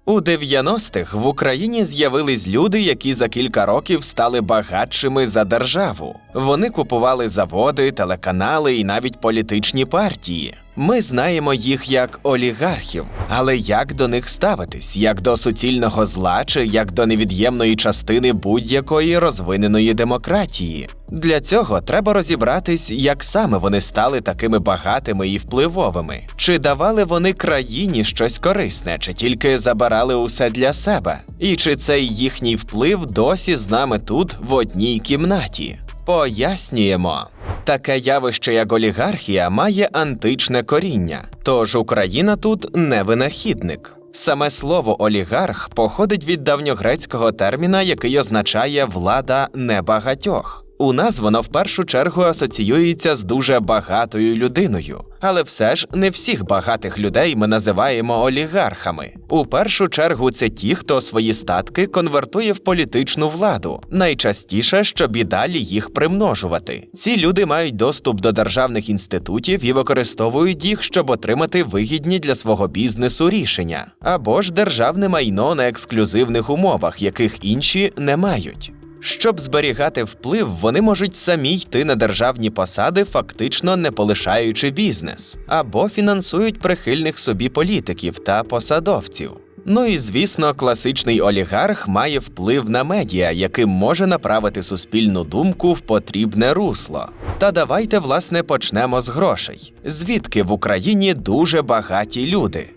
У 90-х в Україні з'явились люди, які за кілька років стали багатшими за державу. Вони купували заводи, телеканали і навіть політичні партії. Ми знаємо їх як олігархів, але як до них ставитись? Як до суцільного зла чи як до невід'ємної частини будь-якої розвиненої демократії? Для цього треба розібратись, як саме вони стали такими багатими і впливовими. Чи давали вони країні щось корисне, чи тільки забирали усе для себе? І чи цей їхній вплив досі з нами тут, в одній кімнаті? Пояснюємо. Таке явище, як олігархія, має античне коріння, тож Україна тут не винахідник. Саме слово «олігарх» походить від давньогрецького терміна, який означає «влада небагатьох». У нас воно в першу чергу асоціюється з дуже багатою людиною. Але все ж не всіх багатих людей ми називаємо олігархами. У першу чергу це ті, хто свої статки конвертує в політичну владу, найчастіше, щоб і далі їх примножувати. Ці люди мають доступ до державних інститутів і використовують їх, щоб отримати вигідні для свого бізнесу рішення. Або ж державне майно на ексклюзивних умовах, яких інші не мають. Щоб зберігати вплив, вони можуть самі йти на державні посади, фактично не полишаючи бізнес, або фінансують прихильних собі політиків та посадовців. Ну і, звісно, класичний олігарх має вплив на медіа, яким може направити суспільну думку в потрібне русло. Та давайте, власне, почнемо з грошей. Звідки в Україні дуже багаті люди?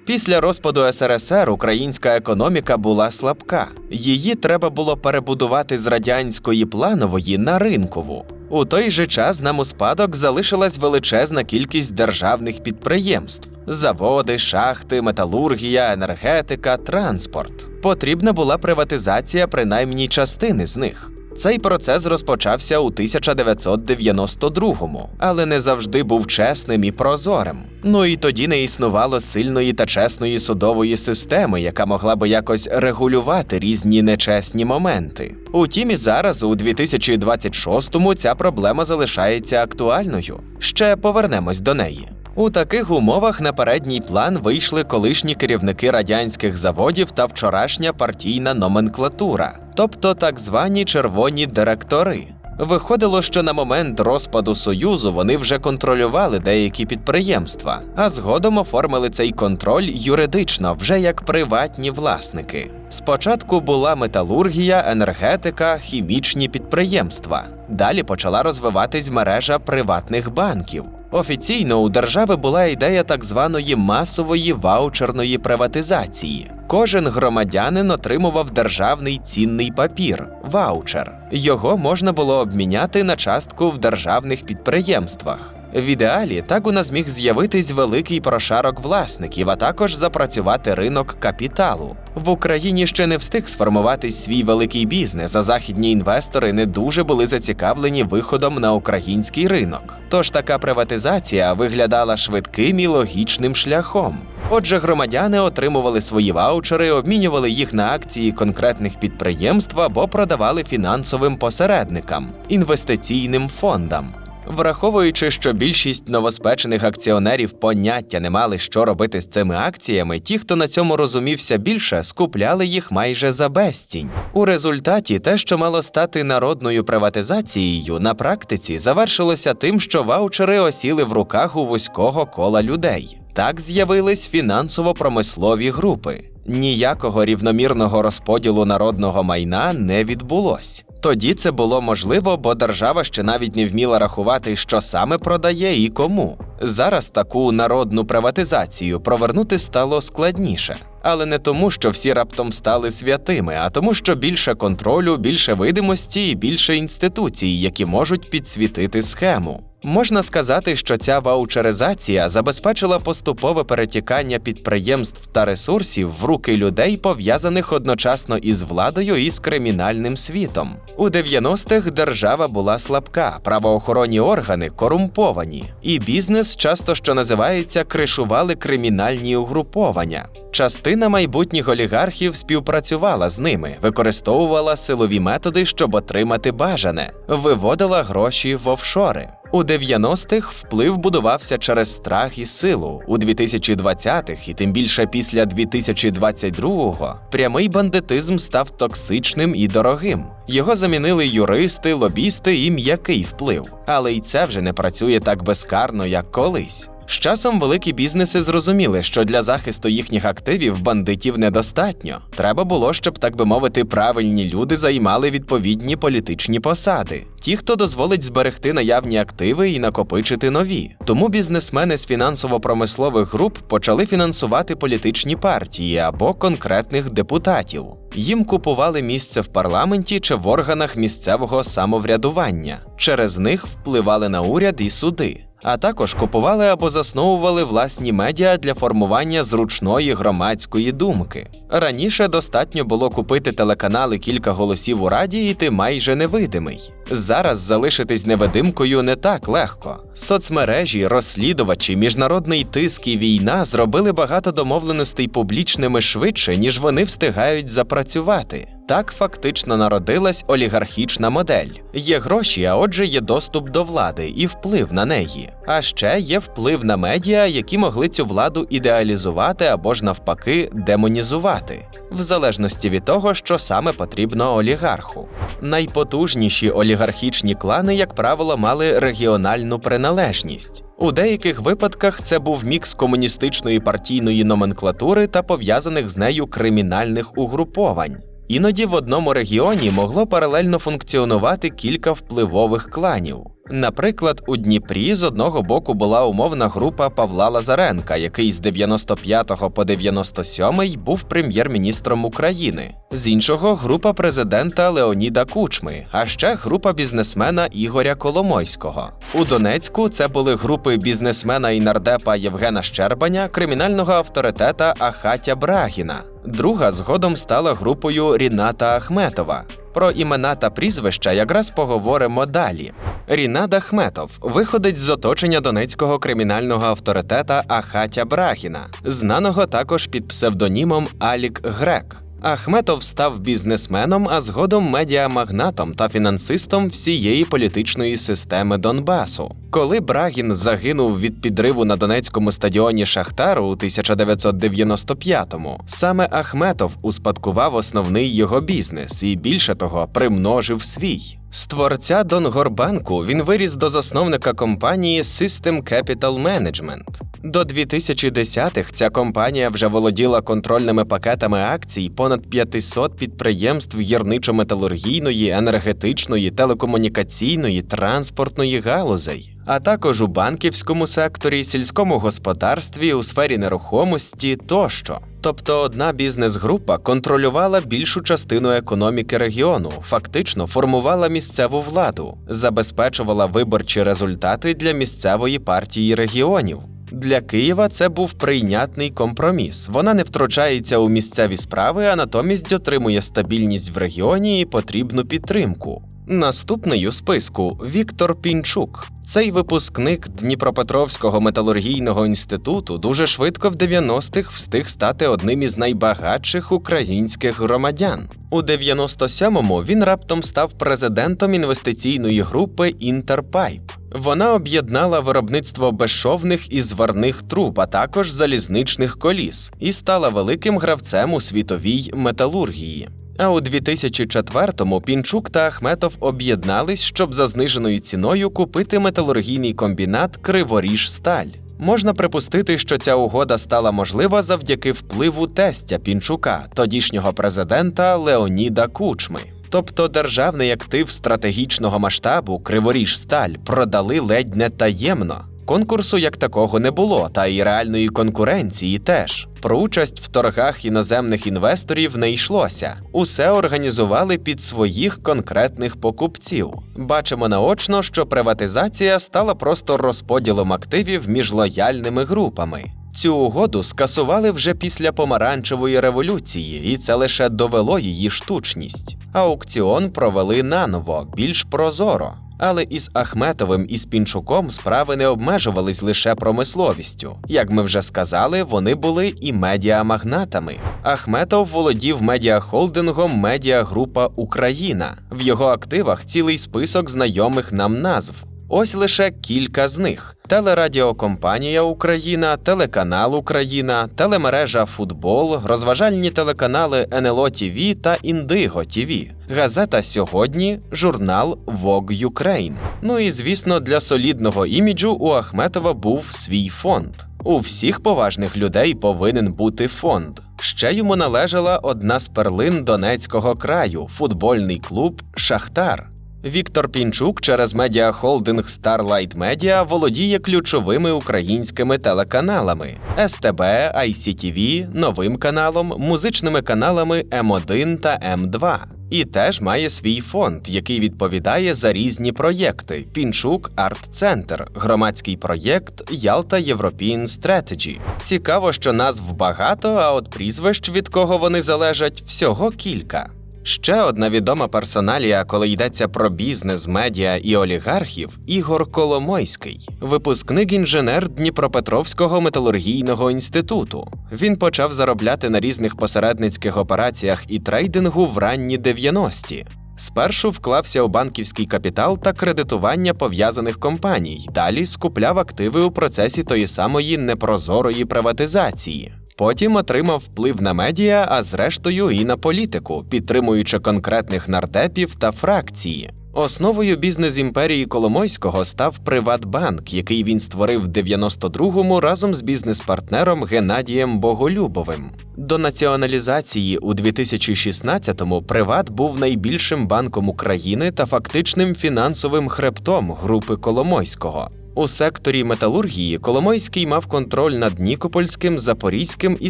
Після розпаду СРСР українська економіка була слабка. Її треба було перебудувати з радянської планової на ринкову. У той же час нам у спадок залишилась величезна кількість державних підприємств – заводи, шахти, металургія, енергетика, транспорт. Потрібна була приватизація принаймні частини з них. Цей процес розпочався у 1992-му, але не завжди був чесним і прозорим. Ну і тоді не існувало сильної та чесної судової системи, яка могла би якось регулювати різні нечесні моменти. Утім і зараз, у 2026-му, ця проблема залишається актуальною. Ще повернемось до неї. У таких умовах на передній план вийшли колишні керівники радянських заводів та вчорашня партійна номенклатура, тобто так звані червоні директори. Виходило, що на момент розпаду Союзу вони вже контролювали деякі підприємства, а згодом оформили цей контроль юридично, вже як приватні власники. Спочатку була металургія, енергетика, хімічні підприємства. Далі почала розвиватись мережа приватних банків. Офіційно у держави була ідея так званої масової ваучерної приватизації. Кожен громадянин отримував державний цінний папір – ваучер. Його можна було обміняти на частку в державних підприємствах. В ідеалі так у нас міг з'явитись великий прошарок власників, а також запрацювати ринок капіталу. В Україні ще не встиг сформуватись свій великий бізнес, а західні інвестори не дуже були зацікавлені виходом на український ринок. Тож така приватизація виглядала швидким і логічним шляхом. Отже, громадяни отримували свої ваучери, обмінювали їх на акції конкретних підприємств або продавали фінансовим посередникам – інвестиційним фондам. Враховуючи, що більшість новоспечених акціонерів поняття не мали, що робити з цими акціями, ті, хто на цьому розумівся більше, скупляли їх майже за безцінь. У результаті те, що мало стати народною приватизацією, на практиці завершилося тим, що ваучери осіли в руках у вузького кола людей. Так з'явились фінансово-промислові групи. Ніякого рівномірного розподілу народного майна не відбулось. Тоді це було можливо, бо держава ще навіть не вміла рахувати, що саме продає і кому. Зараз таку народну приватизацію провернути стало складніше. Але не тому, що всі раптом стали святими, а тому, що більше контролю, більше видимості і більше інституцій, які можуть підсвітити схему. Можна сказати, що ця ваучеризація забезпечила поступове перетікання підприємств та ресурсів в руки людей, пов'язаних одночасно із владою і з кримінальним світом. У 90-х держава була слабка, правоохоронні органи корумповані, і бізнес, часто що називається, кришували кримінальні угруповання. Частина майбутніх олігархів співпрацювала з ними, використовувала силові методи, щоб отримати бажане, виводила гроші в офшори. У 90-х вплив будувався через страх і силу. У 2020-х, і тим більше після 2022-го, прямий бандитизм став токсичним і дорогим. Його замінили юристи, лобісти і м'який вплив. Але й це вже не працює так безкарно, як колись. З часом великі бізнеси зрозуміли, що для захисту їхніх активів бандитів недостатньо. Треба було, щоб, так би мовити, правильні люди займали відповідні політичні посади. Ті, хто дозволить зберегти наявні активи і накопичити нові. Тому бізнесмени з фінансово-промислових груп почали фінансувати політичні партії або конкретних депутатів. Їм купували місце в парламенті чи в органах місцевого самоврядування. Через них впливали на уряд і суди. А також купували або засновували власні медіа для формування зручної громадської думки. Раніше достатньо було купити телеканали «Кілька голосів у Раді» і ти майже невидимий. Зараз залишитись невидимкою не так легко. Соцмережі, розслідувачі, міжнародний тиск і війна зробили багато домовленостей публічними швидше, ніж вони встигають запрацювати. Так фактично народилась олігархічна модель. Є гроші, а отже є доступ до влади і вплив на неї. А ще є вплив на медіа, які могли цю владу ідеалізувати або ж навпаки демонізувати. В залежності від того, що саме потрібно олігарху. Найпотужніші олігархічні клани, як правило, мали регіональну приналежність. У деяких випадках це був мікс комуністичної партійної номенклатури та пов'язаних з нею кримінальних угруповань. Іноді в одному регіоні могло паралельно функціонувати кілька впливових кланів. Наприклад, у Дніпрі з одного боку була умовна група Павла Лазаренка, який з 95 по 97 був прем'єр-міністром України. З іншого – група президента Леоніда Кучми, а ще група бізнесмена Ігоря Коломойського. У Донецьку це були групи бізнесмена і нардепа Євгена Щербаня, кримінального авторитета Ахатя Брагіна. Друга згодом стала групою Ріната Ахметова. Про імена та прізвища якраз поговоримо далі. Рінат Ахметов – виходець з оточення донецького кримінального авторитета Ахатя Брагіна, знаного також під псевдонімом Алік Грек. Ахметов став бізнесменом, а згодом медіамагнатом та фінансистом всієї політичної системи Донбасу. Коли Брагін загинув від підриву на донецькому стадіоні Шахтару у 1995-му, саме Ахметов успадкував основний його бізнес і, більше того, примножив свій. З творця Донгорбанку він виріс до засновника компанії System Capital Management. До 2010-х ця компанія вже володіла контрольними пакетами акцій понад 500 підприємств гірничо-металургійної, енергетичної, телекомунікаційної, транспортної галузей, а також у банківському секторі, сільському господарстві, у сфері нерухомості тощо. Тобто одна бізнес-група контролювала більшу частину економіки регіону, фактично формувала місцеву владу, забезпечувала виборчі результати для місцевої партії регіонів. Для Києва це був прийнятний компроміс. Вона не втручається у місцеві справи, а натомість отримує стабільність в регіоні і потрібну підтримку. Наступний у списку – Віктор Пінчук. Цей випускник Дніпропетровського металургійного інституту дуже швидко в 90-х встиг стати одним із найбагатших українських громадян. У 97-му він раптом став президентом інвестиційної групи «Інтерпайп». Вона об'єднала виробництво безшовних і зварних труб, а також залізничних коліс, і стала великим гравцем у світовій металургії. А у 2004-му Пінчук та Ахметов об'єднались, щоб за зниженою ціною купити металургійний комбінат «Криворіжсталь». Можна припустити, що ця угода стала можлива завдяки впливу тестя Пінчука, тодішнього президента Леоніда Кучми. Тобто державний актив стратегічного масштабу «Криворіжсталь» продали ледь не таємно. Конкурсу як такого не було, та й реальної конкуренції теж. Про участь в торгах іноземних інвесторів не йшлося. Усе організували під своїх конкретних покупців. Бачимо наочно, що приватизація стала просто розподілом активів між лояльними групами. Цю угоду скасували вже після Помаранчевої революції, і це лише довело її штучність. Аукціон провели наново, більш прозоро. Але із Ахметовим і з Пінчуком справи не обмежувались лише промисловістю. Як ми вже сказали, вони були і медіамагнатами. Ахметов володів медіахолдингом «Медіагрупа Україна». В його активах цілий список знайомих нам назв. Ось лише кілька з них: телерадіокомпанія «Україна», телеканал «Україна», телемережа «Футбол», розважальні телеканали НЛО ТВ та Індиго ТВ, газета «Сьогодні», журнал Vogue Ukraine. Ну і, звісно, для солідного іміджу у Ахметова був свій фонд. У всіх поважних людей повинен бути фонд. Ще йому належала одна з перлин Донецького краю – футбольний клуб «Шахтар». Віктор Пінчук через медіахолдинг Starlight Media володіє ключовими українськими телеканалами – СТБ, ICTV, Новим каналом, музичними каналами М1 та М2. І теж має свій фонд, який відповідає за різні проєкти – Пінчук Арт-Центр, громадський проєкт Ялта European Strategy. Цікаво, що назв багато, а от прізвищ, від кого вони залежать, всього кілька. Ще одна відома персоналія, коли йдеться про бізнес, медіа і олігархів – Ігор Коломойський, випускник-інженер Дніпропетровського металургійного інституту. Він почав заробляти на різних посередницьких операціях і трейдингу в ранні 90-ті. Спершу вклався у банківський капітал та кредитування пов'язаних компаній, далі скупляв активи у процесі тої самої непрозорої приватизації. Потім отримав вплив на медіа, а зрештою і на політику, підтримуючи конкретних нардепів та фракції. Основою бізнес-імперії Коломойського став «Приватбанк», який він створив в 92-му разом з бізнес-партнером Геннадієм Боголюбовим. До націоналізації у 2016-му «Приват» був найбільшим банком України та фактичним фінансовим хребтом групи Коломойського. У секторі металургії Коломойський мав контроль над Нікопольським, Запорізьким і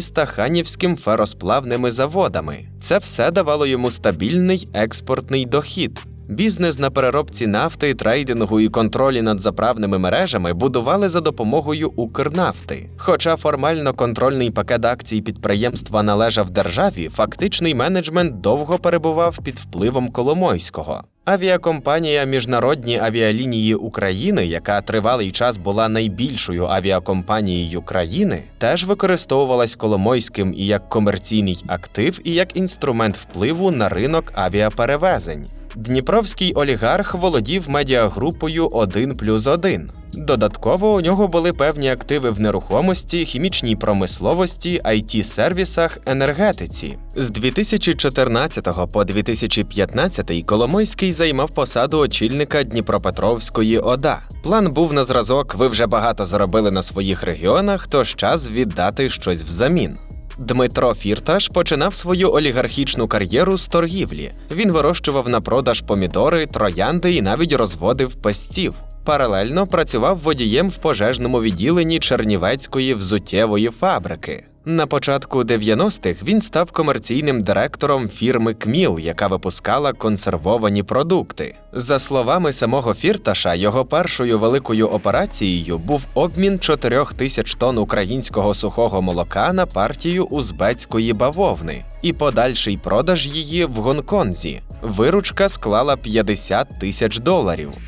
Стаханівським феросплавними заводами. Це все давало йому стабільний експортний дохід. Бізнес на переробці нафти, трейдингу і контролі над заправними мережами будували за допомогою Укрнафти. Хоча формально контрольний пакет акцій підприємства належав державі, фактичний менеджмент довго перебував під впливом Коломойського. Авіакомпанія «Міжнародні авіалінії України», яка тривалий час була найбільшою авіакомпанією країни, теж використовувалась Коломойським і як комерційний актив, і як інструмент впливу на ринок авіаперевезень. Дніпровський олігарх володів медіагрупою «1+1». Додатково у нього були певні активи в нерухомості, хімічній промисловості, IT-сервісах, енергетиці. З 2014 по 2015 Коломойський займав посаду очільника Дніпропетровської ОДА. План був на зразок: ви вже багато заробили на своїх регіонах, тож час віддати щось взамін. Дмитро Фірташ починав свою олігархічну кар'єру з торгівлі. Він вирощував на продаж помідори, троянди і навіть розводив пестів. Паралельно працював водієм в пожежному відділенні Чернівецької взуттєвої фабрики. На початку 90-х він став комерційним директором фірми «КМІЛ», яка випускала консервовані продукти. За словами самого Фірташа, його першою великою операцією був обмін 4000 тонн українського сухого молока на партію узбецької бавовни і подальший продаж її в Гонконзі. Виручка склала $50 тисяч.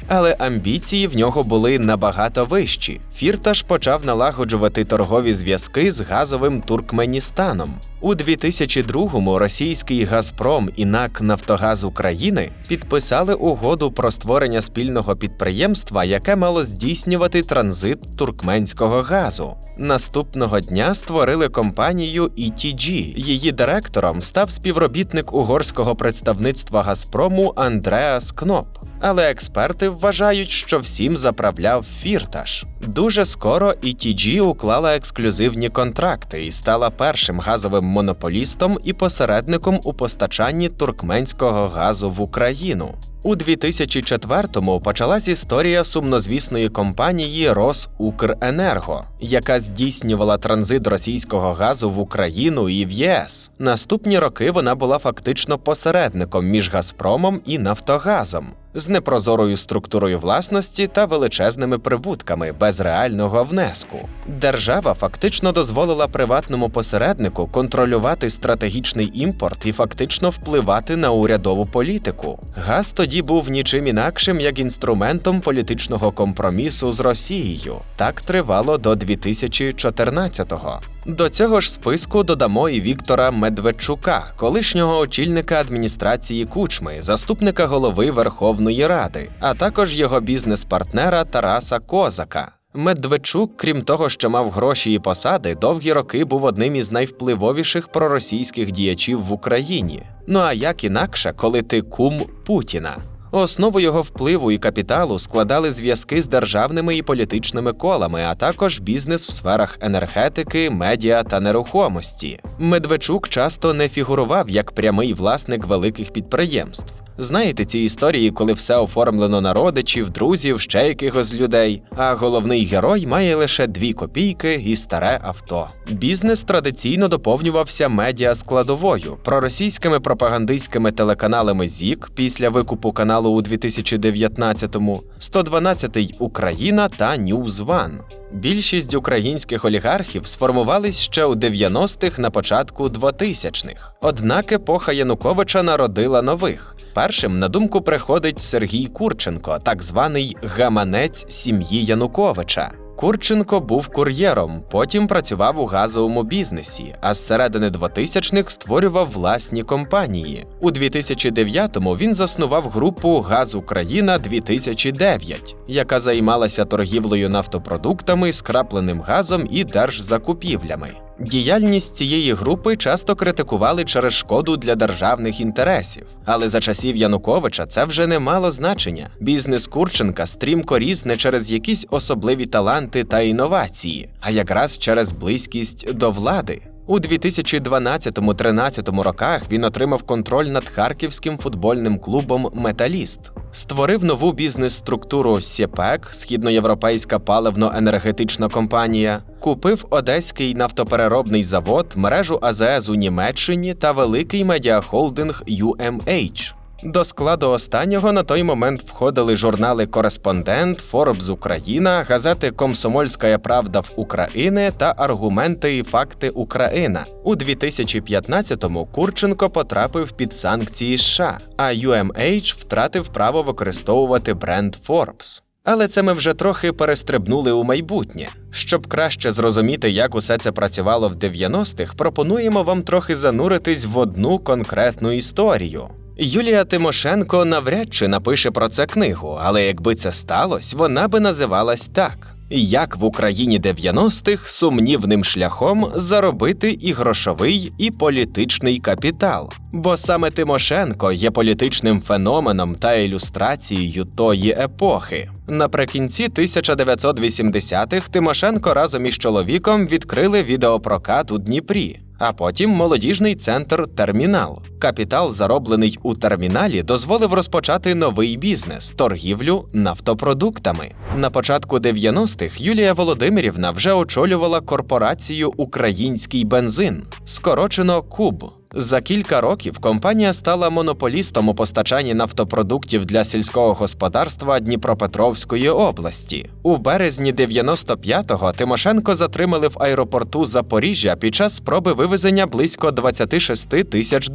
Але амбіції в нього були набагато вищі. Фірташ почав налагоджувати торгові зв'язки з газовим Туркменістаном. У 2002-му російський «Газпром» і НАК «Нафтогаз України» підписали угоду про створення спільного підприємства, яке мало здійснювати транзит туркменського газу. Наступного дня створили компанію ETG. Її директором став співробітник угорського представництва «Газпрому» Андреас Кноп. Але експерти вважають, що всім заправляв Фірташ. Дуже скоро ETG уклала ексклюзивні контракти і стала першим газовим монополістом і посередником у постачанні туркменського газу в Україну. У 2004-му почалась історія сумнозвісної компанії «Росукренерго», яка здійснювала транзит російського газу в Україну і в ЄС. Наступні роки вона була фактично посередником між «Газпромом» і «Нафтогазом», з непрозорою структурою власності та величезними прибутками без реального внеску. Держава фактично дозволила приватному посереднику контролювати стратегічний імпорт і фактично впливати на урядову політику. Газ тоді був нічим інакшим, як інструментом політичного компромісу з Росією. Так тривало до 2014-го. До цього ж списку додамо і Віктора Медведчука, колишнього очільника адміністрації Кучми, заступника голови Верховної Ради, а також його бізнес-партнера Тараса Козака. Медведчук, крім того, що мав гроші і посади, довгі роки був одним із найвпливовіших проросійських діячів в Україні. Ну а як інакше, коли ти кум Путіна? Основу його впливу і капіталу складали зв'язки з державними і політичними колами, а також бізнес в сферах енергетики, медіа та нерухомості. Медведчук часто не фігурував як прямий власник великих підприємств. Знаєте ці історії, коли все оформлено на родичів, друзів, ще якихось людей, а головний герой має лише 2 копійки і старе авто. Бізнес традиційно доповнювався медіа-складовою, проросійськими пропагандистськими телеканалами ЗІК після викупу каналу у 2019-му, 112 Україна та News One. Більшість українських олігархів сформувались ще у 90-х на початку 2000-х. Однак епоха Януковича народила нових. Першим на думку приходить Сергій Курченко, так званий гаманець сім'ї Януковича. Курченко був кур'єром, потім працював у газовому бізнесі, а з середини 2000-х створював власні компанії. У 2009-му він заснував групу «Газ Україна-2009», яка займалася торгівлею нафтопродуктами, скрапленим газом і держзакупівлями. Діяльність цієї групи часто критикували через шкоду для державних інтересів. Але за часів Януковича це вже не мало значення. Бізнес Курченка стрімко ріс не через якісь особливі таланти та інновації, а якраз через близькість до влади. У 2012-13 роках він отримав контроль над харківським футбольним клубом «Металіст». Створив нову бізнес-структуру «СЄПЕК» – Східноєвропейська паливно-енергетична компанія, купив Одеський нафтопереробний завод, мережу АЗС у Німеччині та великий медіахолдинг UMH. До складу останнього на той момент входили журнали «Кореспондент», «Форбс Україна», газети «Комсомольська правда в Україні» та «Аргументи і факти Україна». У 2015-му Курченко потрапив під санкції США, а UMH втратив право використовувати бренд Forbes. Але це ми вже трохи перестрибнули у майбутнє. Щоб краще зрозуміти, як усе це працювало в 90-х, пропонуємо вам трохи зануритись в одну конкретну історію. Юлія Тимошенко навряд чи напише про це книгу, але якби це сталося, вона би називалась так: «Як в Україні 90-х сумнівним шляхом заробити і грошовий, і політичний капітал». Бо саме Тимошенко є політичним феноменом та ілюстрацією тої епохи. Наприкінці 1980-х Тимошенко разом із чоловіком відкрили відеопрокат у Дніпрі, а потім молодіжний центр «Термінал». Капітал, зароблений у терміналі, дозволив розпочати новий бізнес – торгівлю нафтопродуктами. На початку 90-х Юлія Володимирівна вже очолювала корпорацію «Український бензин», скорочено «КУБ». За кілька років компанія стала монополістом у постачанні нафтопродуктів для сільського господарства Дніпропетровської області. У березні 95-го Тимошенко затримали в аеропорту Запоріжжя під час спроби вивезення близько $26 тисяч.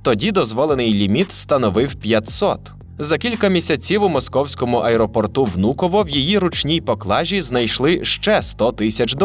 Тоді дозволений ліміт становив 500. За кілька місяців у московському аеропорту Внуково в її ручній поклажі знайшли ще $100 тисяч.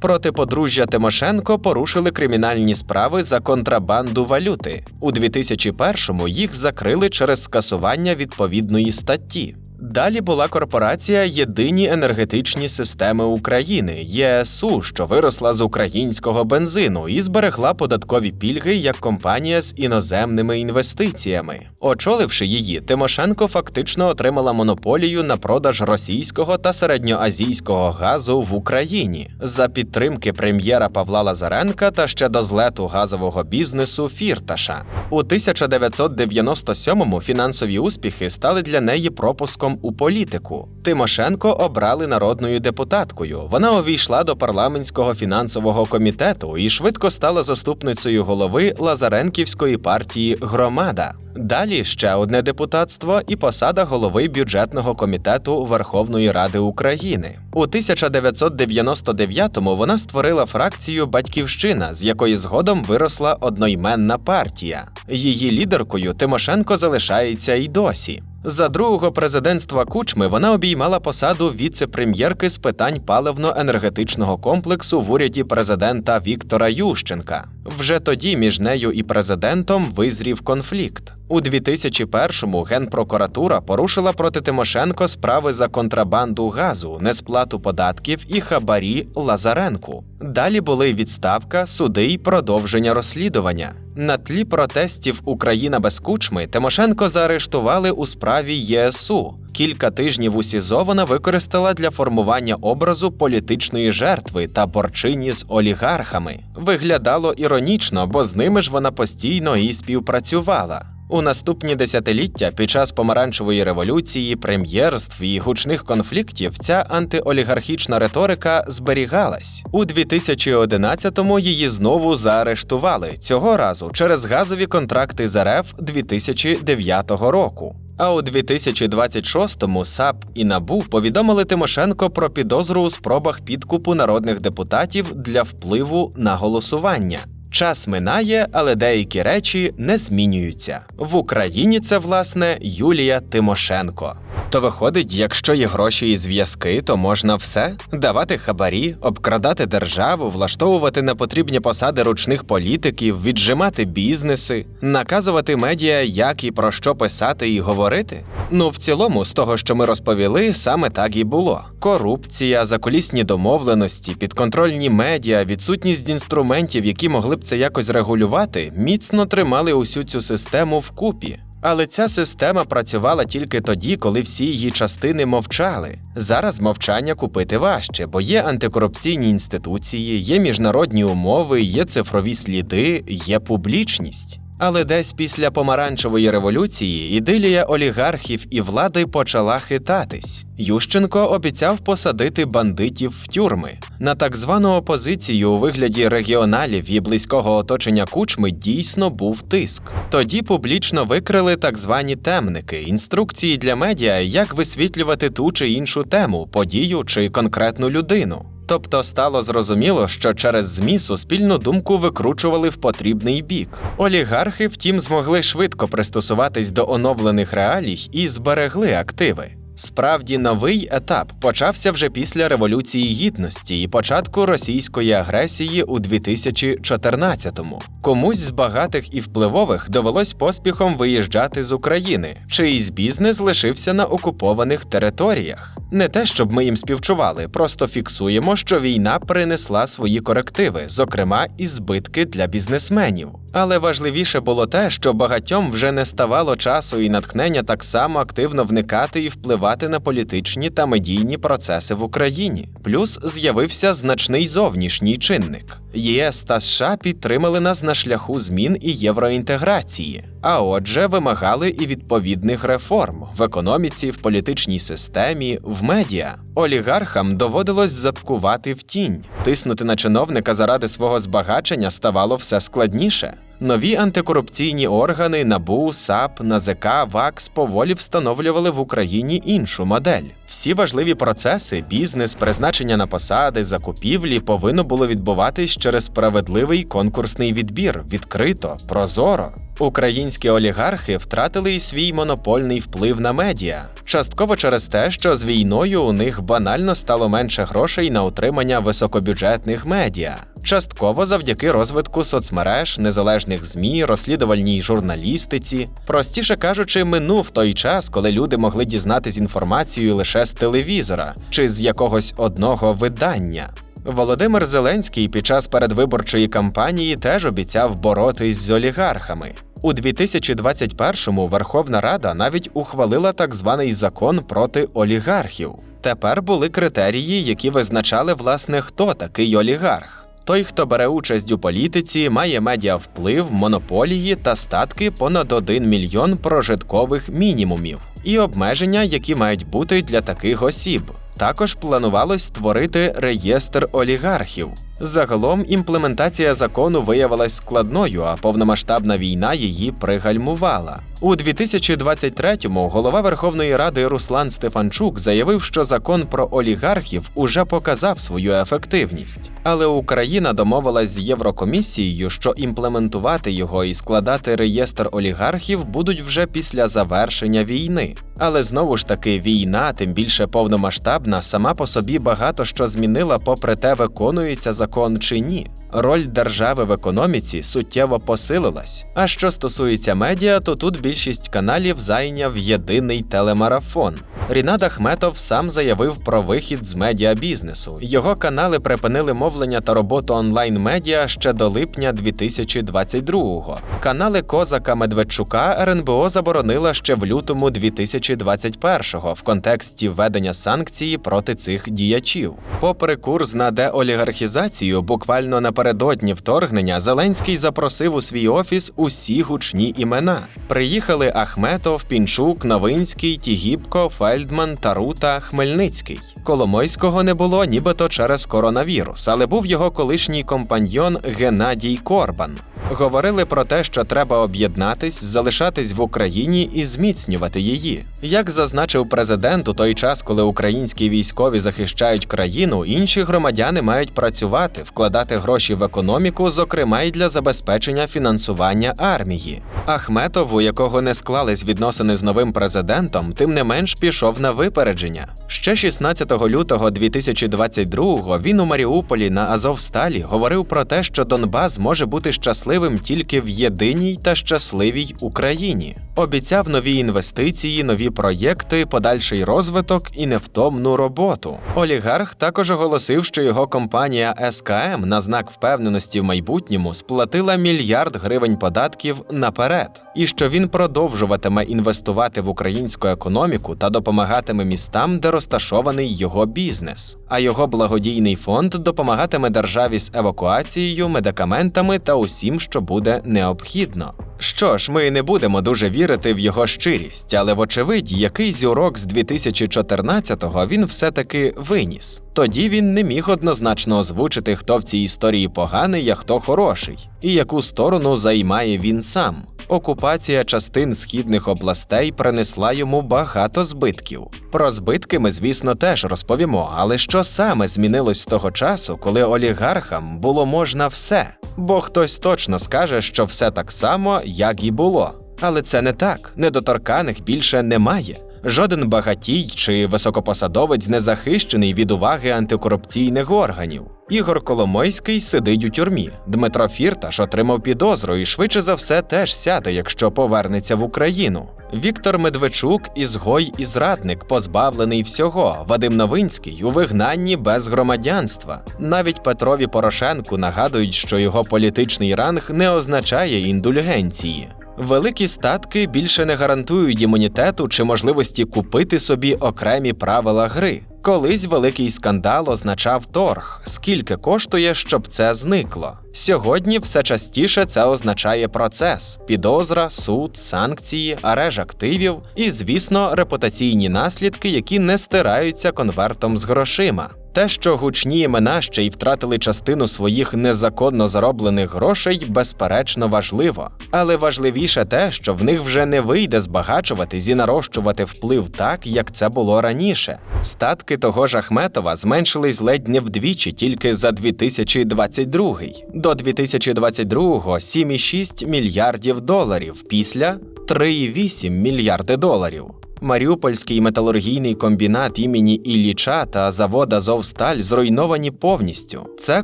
Проти подружжя Тимошенко порушили кримінальні справи за контрабанду валюти. У 2001-му їх закрили через скасування відповідної статті. Далі була корпорація «Єдині енергетичні системи України» ЄСУ, що виросла з українського бензину і зберегла податкові пільги як компанія з іноземними інвестиціями. Очоливши її, Тимошенко фактично отримала монополію на продаж російського та середньоазійського газу в Україні за підтримки прем'єра Павла Лазаренка та ще до злету газового бізнесу Фірташа. У 1997-му фінансові успіхи стали для неї пропуском у політику. Тимошенко обрали народною депутаткою. Вона увійшла до парламентського фінансового комітету і швидко стала заступницею голови Лазаренківської партії «Громада». Далі ще одне депутатство і посада голови бюджетного комітету Верховної Ради України. У 1999-му вона створила фракцію «Батьківщина», з якої згодом виросла одноіменна партія. Її лідеркою Тимошенко залишається й досі. За другого президентства Кучми вона обіймала посаду віце-прем'єрки з питань паливно-енергетичного комплексу в уряді президента Віктора Ющенка. Вже тоді між нею і президентом визрів конфлікт. У 2001-му Генпрокуратура порушила проти Тимошенко справи за контрабанду газу, несплату податків і хабарі Лазаренку. Далі були відставка, суди й продовження розслідування. На тлі протестів «Україна без Кучми» Тимошенко заарештували у справі ЄСУ. Кілька тижнів у СІЗО вона використала для формування образу політичної жертви та борчині з олігархами. Виглядало іронічно, бо з ними ж вона постійно і співпрацювала. У наступні десятиліття під час помаранчевої революції, прем'єрств і гучних конфліктів ця антиолігархічна риторика зберігалась. У 2011-му її знову заарештували, цього разу через газові контракти з РФ 2009 року. А у 2026-му САП і НАБУ повідомили Тимошенко про підозру у спробах підкупу народних депутатів для впливу на голосування. Час минає, але деякі речі не змінюються. В Україні це, власне, Юлія Тимошенко. То виходить, якщо є гроші і зв'язки, то можна все? Давати хабарі, обкрадати державу, влаштовувати на потрібні посади ручних політиків, віджимати бізнеси, наказувати медіа, як і про що писати і говорити? Ну, в цілому, з того, що ми розповіли, саме так і було. Корупція, закулісні домовленості, підконтрольні медіа, відсутність інструментів, які могли б це якось регулювати, міцно тримали усю цю систему вкупі. Але ця система працювала тільки тоді, коли всі її частини мовчали. Зараз мовчання купити важче, бо є антикорупційні інституції, є міжнародні умови, є цифрові сліди, є публічність. Але десь після помаранчевої революції ідилія олігархів і влади почала хитатись. Ющенко обіцяв посадити бандитів в тюрми. На так звану опозицію у вигляді регіоналів і близького оточення Кучми дійсно був тиск. Тоді публічно викрили так звані темники, інструкції для медіа, як висвітлювати ту чи іншу тему, подію чи конкретну людину. Тобто стало зрозуміло, що через ЗМІ суспільну думку викручували в потрібний бік. Олігархи, втім, змогли швидко пристосуватись до оновлених реалій і зберегли активи. Справді, новий етап почався вже після Революції Гідності і початку російської агресії у 2014-му. Комусь з багатих і впливових довелось поспіхом виїжджати з України, чиїсь бізнес лишився на окупованих територіях. Не те, щоб ми їм співчували, просто фіксуємо, що війна принесла свої корективи, зокрема і збитки для бізнесменів. Але важливіше було те, що багатьом вже не ставало часу і натхнення так само активно вникати і впливати на політичні та медійні процеси в Україні. Плюс з'явився значний зовнішній чинник. ЄС та США підтримали нас на шляху змін і євроінтеграції, а отже вимагали і відповідних реформ в економіці, в політичній системі, в медіа. Олігархам доводилось заткувати в тінь. Тиснути на чиновника заради свого збагачення ставало все складніше. Нові антикорупційні органи НАБУ, САП, НАЗК, ВАКС поволі встановлювали в Україні іншу модель. Всі важливі процеси – бізнес, призначення на посади, закупівлі – повинно було відбуватись через справедливий конкурсний відбір, відкрито, прозоро. Українські олігархи втратили і свій монопольний вплив на медіа. Частково через те, що з війною у них банально стало менше грошей на утримання високобюджетних медіа. Частково завдяки розвитку соцмереж, незалежних ЗМІ, розслідувальній журналістиці. Простіше кажучи, минув той час, коли люди могли дізнатись інформацію лише з телевізора чи з якогось одного видання. Володимир Зеленський під час передвиборчої кампанії теж обіцяв боротись з олігархами. У 2021-му Верховна Рада навіть ухвалила так званий закон проти олігархів. Тепер були критерії, які визначали, власне, хто такий олігарх. Той, хто бере участь у політиці, має медіавплив, монополії та статки понад 1 мільйон прожиткових мінімумів. І обмеження, які мають бути для таких осіб. Також планувалось створити реєстр олігархів. Загалом імплементація закону виявилась складною, а повномасштабна війна її пригальмувала. У 2023-му голова Верховної Ради Руслан Стефанчук заявив, що закон про олігархів уже показав свою ефективність. Але Україна домовилась з Єврокомісією, що імплементувати його і складати реєстр олігархів будуть вже після завершення війни. Але знову ж таки, війна, тим більше повномасштабна, сама по собі багато що змінила, попри те, виконується закон чи ні. Роль держави в економіці суттєво посилилась. А що стосується медіа, то тут більшість каналів зайняв єдиний телемарафон. Рінат Ахметов сам заявив про вихід з медіабізнесу. Його канали припинили мовлення та роботу онлайн-медіа ще до липня 2022-го. Канали Козака Медведчука РНБО заборонила ще в лютому 2021-го в контексті введення санкцій проти цих діячів. Попри курс на деолігархізацію, буквально напередодні вторгнення Зеленський запросив у свій офіс усі гучні імена. Приїхали Ахметов, Пінчук, Новинський, Тігіпко, Фельдман, Тарута, Хмельницький. Коломойського не було нібито через коронавірус, але був його колишній компаньйон Геннадій Корбан. Говорили про те, що треба об'єднатись, залишатись в Україні і зміцнювати її. Як зазначив президент, у той час, коли українські військові захищають країну, інші громадяни мають працювати, вкладати гроші в економіку, зокрема й для забезпечення фінансування армії. Ахметов, у якого не склались відносини з новим президентом, тим не менш пішов на випередження. Ще 16 лютого 2022-го він у Маріуполі на Азовсталі говорив про те, що Донбас може бути щасливим тільки в єдиній та щасливій Україні. Обіцяв нові інвестиції, нові проєкти, подальший розвиток і невтомну роботу. Олігарх також оголосив, що його компанія СКМ на знак впевненості в майбутньому сплатила 1 мільярд гривень податків наперед, і що він продовжуватиме інвестувати в українську економіку та допомагатиме містам, де розташований його бізнес. А його благодійний фонд допомагатиме державі з евакуацією, медикаментами та усім, що буде необхідно. Що ж, ми не будемо дуже вірити в його щирість, але вочевидь, якийсь урок з 2014-го він все-таки виніс. Тоді він не міг однозначно озвучити, хто в цій історії поганий, а хто хороший, і яку сторону займає він сам. Окупація частин східних областей принесла йому багато збитків. Про збитки ми, звісно, теж розповімо, але що саме змінилось з того часу, коли олігархам було можна все? Бо хтось точно скаже, що все так само, як і було. Але це не так, недоторканих більше немає. Жоден багатій чи високопосадовець не захищений від уваги антикорупційних органів. Ігор Коломойський сидить у тюрмі. Дмитро Фірташ отримав підозру і швидше за все теж сяде, якщо повернеться в Україну. Віктор Медведчук – ізгой і зрадник, позбавлений всього. Вадим Новинський – у вигнанні без громадянства. Навіть Петрові Порошенку нагадують, що його політичний ранг не означає індульгенції. Великі статки більше не гарантують імунітету чи можливості купити собі окремі правила гри. Колись великий скандал означав торг, скільки коштує, щоб це зникло. Сьогодні все частіше це означає процес, підозра, суд, санкції, арешт активів і, звісно, репутаційні наслідки, які не стираються конвертом з грошима. Те, що гучні імена ще й втратили частину своїх незаконно зароблених грошей, безперечно важливо. Але важливіше те, що в них вже не вийде збагачуватись і нарощувати вплив так, як це було раніше. Статки того ж Ахметова зменшились ледь не вдвічі тільки за 2022. До 2022-го – 7,6 мільярдів доларів, після – 3,8 мільярди доларів. Маріупольський металургійний комбінат імені Ілліча та завод «Азовсталь» зруйновані повністю. Це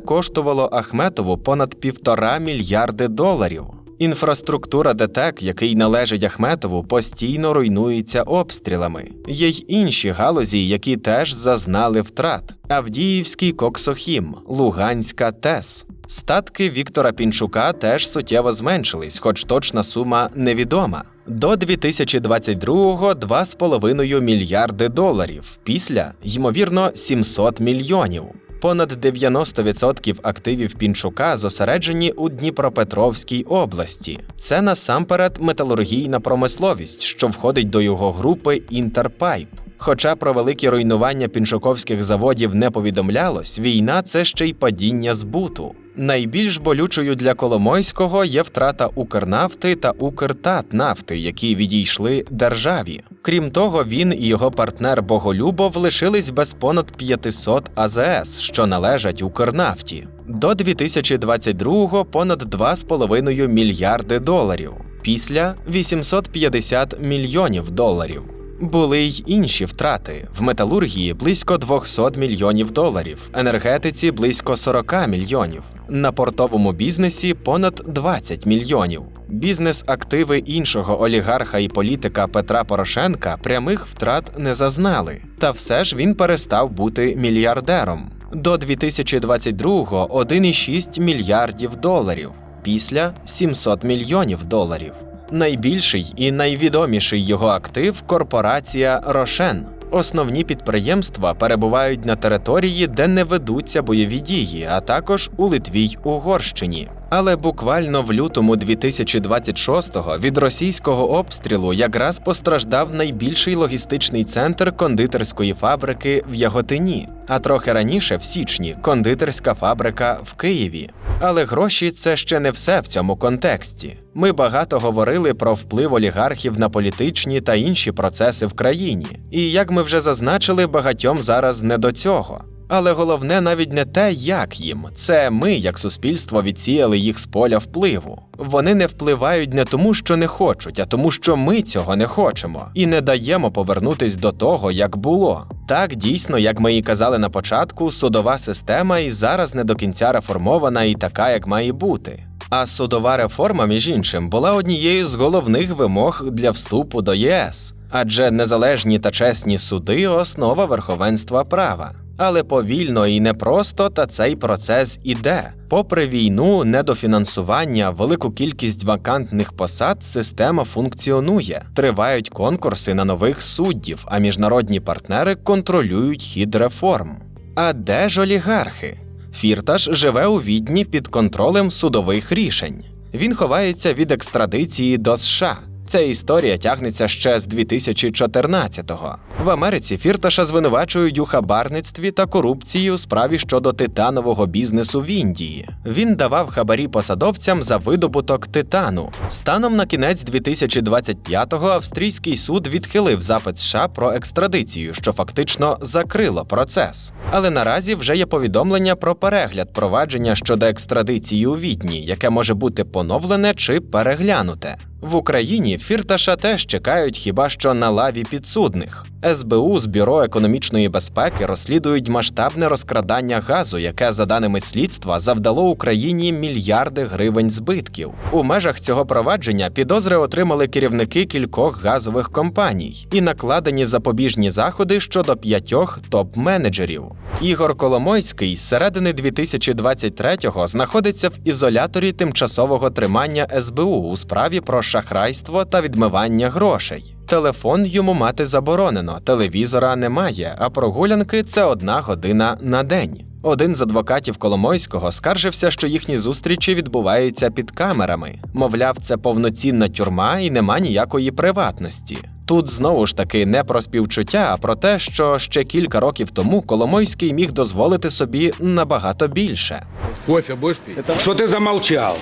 коштувало Ахметову понад 1,5 мільярди доларів. Інфраструктура ДТЕК, який належить Ахметову, постійно руйнується обстрілами. Є й інші галузі, які теж зазнали втрат. Авдіївський коксохім, Луганська ТЕС. Статки Віктора Пінчука теж суттєво зменшились, хоч точна сума невідома. До 2022-го – 2,5 мільярди доларів, після, ймовірно, 700 мільйонів. Понад 90% активів Пінчука зосереджені у Дніпропетровській області. Це насамперед металургійна промисловість, що входить до його групи «Інтерпайп». Хоча про великі руйнування пінчуковських заводів не повідомлялось, війна – це ще й падіння збуту. Найбільш болючою для Коломойського є втрата Укрнафти та Укртатнафти, які відійшли державі. Крім того, він і його партнер Боголюбов лишились без понад 500 АЗС, що належать Укрнафті. До 2022-го понад 2,5 мільярди доларів, після – 850 мільйонів доларів. Були й інші втрати. В металургії – близько 200 мільйонів доларів, енергетиці – близько 40 мільйонів. На портовому бізнесі – понад 20 мільйонів. Бізнес-активи іншого олігарха і політика Петра Порошенка прямих втрат не зазнали. Та все ж він перестав бути мільярдером. До 2022-го – 1,6 мільярдів доларів, після – 700 мільйонів доларів. Найбільший і найвідоміший його актив – корпорація «Рошен». Основні підприємства перебувають на території, де не ведуться бойові дії, а також у Литві й Угорщині. Але буквально в лютому 2026-го від російського обстрілу якраз постраждав найбільший логістичний центр кондитерської фабрики в Яготині, а трохи раніше, в січні, кондитерська фабрика в Києві. Але гроші – це ще не все в цьому контексті. Ми багато говорили про вплив олігархів на політичні та інші процеси в країні. І, як ми вже зазначили, багатьом зараз не до цього. Але головне навіть не те, як їм. Це ми, як суспільство, відсіяли їх з поля впливу. Вони не впливають не тому, що не хочуть, а тому, що ми цього не хочемо. І не даємо повернутись до того, як було. Так, дійсно, як ми і казали на початку, судова система і зараз не до кінця реформована і така, як має бути. А судова реформа, між іншим, була однією з головних вимог для вступу до ЄС. Адже незалежні та чесні суди – основа верховенства права. Але повільно і непросто та цей процес іде. Попри війну, недофінансування, велику кількість вакантних посад, система функціонує. Тривають конкурси на нових суддів, а міжнародні партнери контролюють хід реформ. А де ж олігархи? Фірташ живе у Відні під контролем судових рішень. Він ховається від екстрадиції до США. Ця історія тягнеться ще з 2014-го. В Америці Фірташа звинувачують у хабарництві та корупції у справі щодо титанового бізнесу в Індії. Він давав хабарі посадовцям за видобуток титану. Станом на кінець 2025-го австрійський суд відхилив запит США про екстрадицію, що фактично закрило процес. Але наразі вже є повідомлення про перегляд провадження щодо екстрадиції у Відні, яке може бути поновлене чи переглянуте. В Україні Фірташа теж чекають хіба що на лаві підсудних. СБУ з Бюро економічної безпеки розслідують масштабне розкрадання газу, яке, за даними слідства, завдало Україні мільярди гривень збитків. У межах цього провадження підозри отримали керівники кількох газових компаній і накладені запобіжні заходи щодо 5 топ-менеджерів. Ігор Коломойський з середини 2023-го знаходиться в ізоляторі тимчасового тримання СБУ у справі про шахрайство та відмивання грошей. Телефон йому мати заборонено, телевізора немає, а прогулянки – це 1 година на день. Один з адвокатів Коломойського скаржився, що їхні зустрічі відбуваються під камерами. Мовляв, це повноцінна тюрма і нема ніякої приватності. Тут знову ж таки не про співчуття, а про те, що ще кілька років тому Коломойський міг дозволити собі набагато більше. Кофе будешь пить? Что ты замолчал?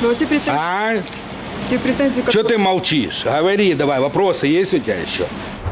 Ну, эти претензии... А? Что ты молчишь? Говори давай, вопросы есть у тебя еще?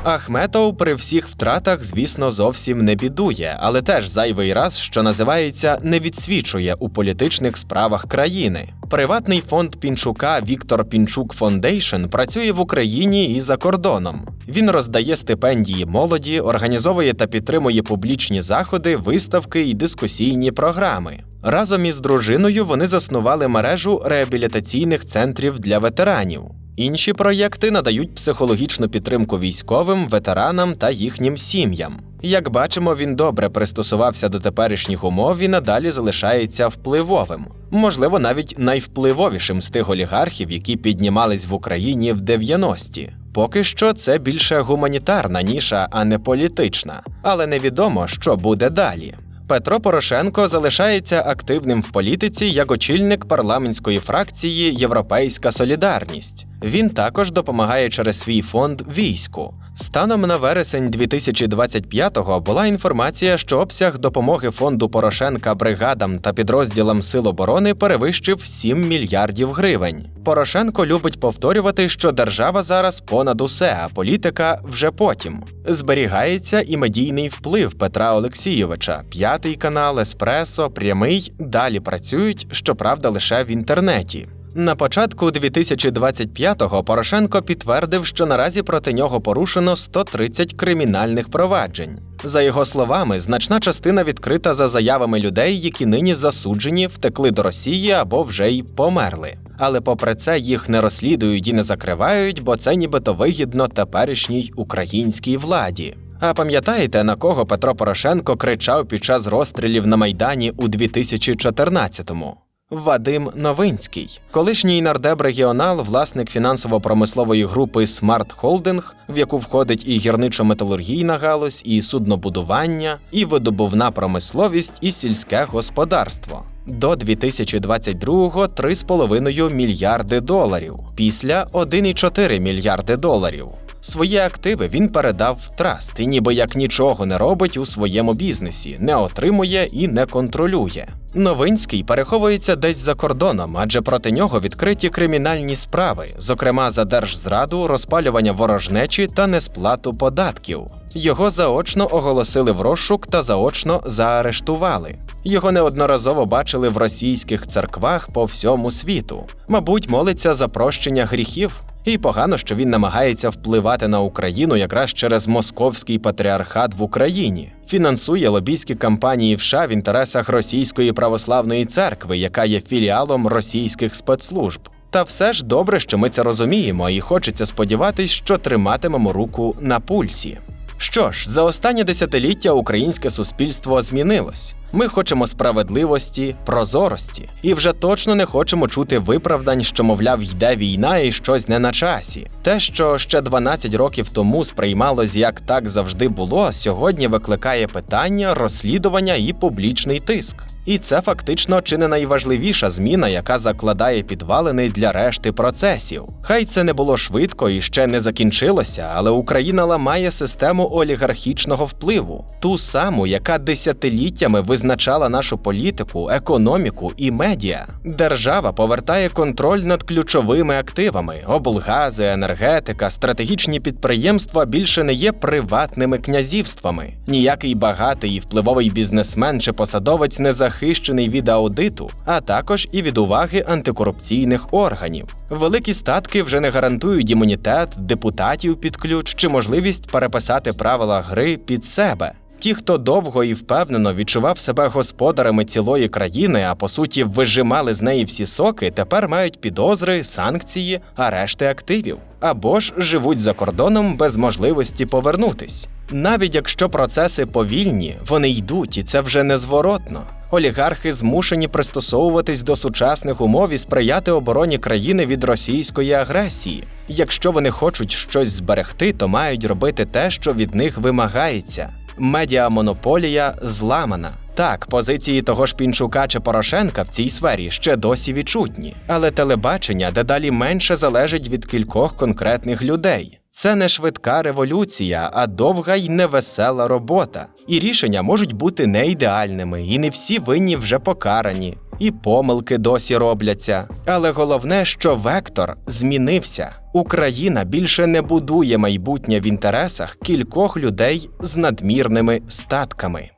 Ахметов при всіх втратах, звісно, зовсім не бідує, але теж зайвий раз, що називається, не відсвічує у політичних справах країни. Приватний фонд Пінчука «Віктор Пінчук Фондейшн» працює в Україні і за кордоном. Він роздає стипендії молоді, організовує та підтримує публічні заходи, виставки і дискусійні програми. Разом із дружиною вони заснували мережу реабілітаційних центрів для ветеранів. Інші проєкти надають психологічну підтримку військовим, ветеранам та їхнім сім'ям. Як бачимо, він добре пристосувався до теперішніх умов і надалі залишається впливовим. Можливо, навіть найвпливовішим з тих олігархів, які піднімались в Україні в 90-ті. Поки що це більше гуманітарна ніша, а не політична. Але невідомо, що буде далі. Петро Порошенко залишається активним в політиці як очільник парламентської фракції «Європейська солідарність». Він також допомагає через свій фонд війську. Станом на вересень 2025-го була інформація, що обсяг допомоги фонду Порошенка бригадам та підрозділам Сил оборони перевищив 7 мільярдів гривень. Порошенко любить повторювати, що держава зараз понад усе, а політика вже потім. Зберігається і медійний вплив Петра Олексійовича. П'ятий канал, Еспресо, Прямий далі працюють, щоправда, лише в інтернеті. На початку 2025-го Порошенко підтвердив, що наразі проти нього порушено 130 кримінальних проваджень. За його словами, значна частина відкрита за заявами людей, які нині засуджені, втекли до Росії або вже й померли. Але попри це їх не розслідують і не закривають, бо це нібито вигідно теперішній українській владі. А пам'ятаєте, на кого Петро Порошенко кричав під час розстрілів на Майдані у 2014-му? Вадим Новинський, колишній нардеп-регіонал, власник фінансово-промислової групи «Смарт Холдинг», в яку входить і гірничо-металургійна галузь, і суднобудування, і видобувна промисловість, і сільське господарство. До 2022-го – 3,5 мільярди доларів, після – 1,4 мільярди доларів. Свої активи він передав в траст і ніби як нічого не робить у своєму бізнесі, не отримує і не контролює. Новинський переховується десь за кордоном, адже проти нього відкриті кримінальні справи, зокрема за держзраду, розпалювання ворожнечі та несплату податків. Його заочно оголосили в розшук та заочно заарештували. Його неодноразово бачили в російських церквах по всьому світу. Мабуть, молиться за прощення гріхів. І погано, що він намагається впливати на Україну якраз через московський патріархат в Україні. Фінансує лобійські кампанії в США в інтересах Російської православної церкви, яка є філіалом російських спецслужб. Та все ж добре, що ми це розуміємо, і хочеться сподіватись, що триматимемо руку на пульсі. Що ж, за останнє десятиліття українське суспільство змінилось. Ми хочемо справедливості, прозорості. І вже точно не хочемо чути виправдань, що, мовляв, йде війна і щось не на часі. Те, що ще 12 років тому сприймалось як так завжди було, сьогодні викликає питання, розслідування і публічний тиск. І це фактично чи не найважливіша зміна, яка закладає підвалини для решти процесів. Хай це не було швидко і ще не закінчилося, але Україна ламає систему олігархічного впливу. Ту саму, яка десятиліттями визначала нашу політику, економіку і медіа. Держава повертає контроль над ключовими активами. Облгази, енергетика, стратегічні підприємства більше не є приватними князівствами. Ніякий багатий і впливовий бізнесмен чи посадовець не захищений від аудиту, а також і від уваги антикорупційних органів. Великі статки вже не гарантують імунітет, депутатів під ключ чи можливість переписати правила гри під себе. Ті, хто довго і впевнено відчував себе господарями цілої країни, а по суті вижимали з неї всі соки, тепер мають підозри, санкції, арешти активів. Або ж живуть за кордоном без можливості повернутись. Навіть якщо процеси повільні, вони йдуть, і це вже незворотно. Олігархи змушені пристосовуватись до сучасних умов і сприяти обороні країни від російської агресії. Якщо вони хочуть щось зберегти, то мають робити те, що від них вимагається. Медіамонополія зламана. Так, позиції того ж Пінчука чи Порошенка в цій сфері ще досі відчутні. Але телебачення дедалі менше залежить від кількох конкретних людей. Це не швидка революція, а довга й невесела робота. І рішення можуть бути не ідеальними, і не всі винні вже покарані. І помилки досі робляться. Але головне, що вектор змінився. Україна більше не будує майбутнє в інтересах кількох людей з надмірними статками.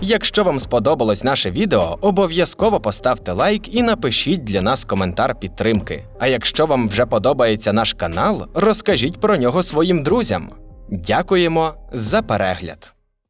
Якщо вам сподобалось наше відео, обов'язково поставте лайк і напишіть для нас коментар підтримки. А якщо вам вже подобається наш канал, розкажіть про нього своїм друзям. Дякуємо за перегляд!